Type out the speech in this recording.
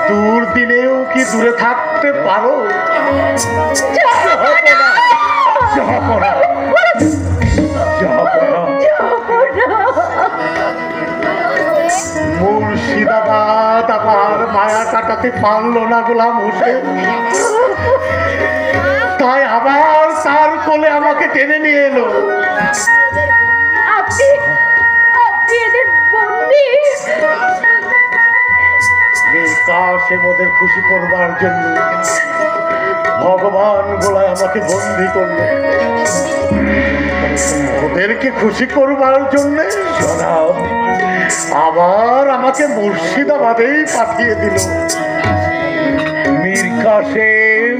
দুর্দিনেও কি দূরে থাকতে পারো? মুর্শিদাবাদ আমার মায়া কাটাতে পারলো না গোলাম হোসেন, তাই আবার তার কোলে আমাকে টেনে নিয়ে এলো। সে মোদের খুশি করবার জন্য ভগবান গোলায় আমাকে বন্দি করলো। ওদেরকে খুশি করবার জন্য জনাব আবার আমাকে মুর্শিদাবাদেই পাঠিয়ে দিল। মীর কাসেম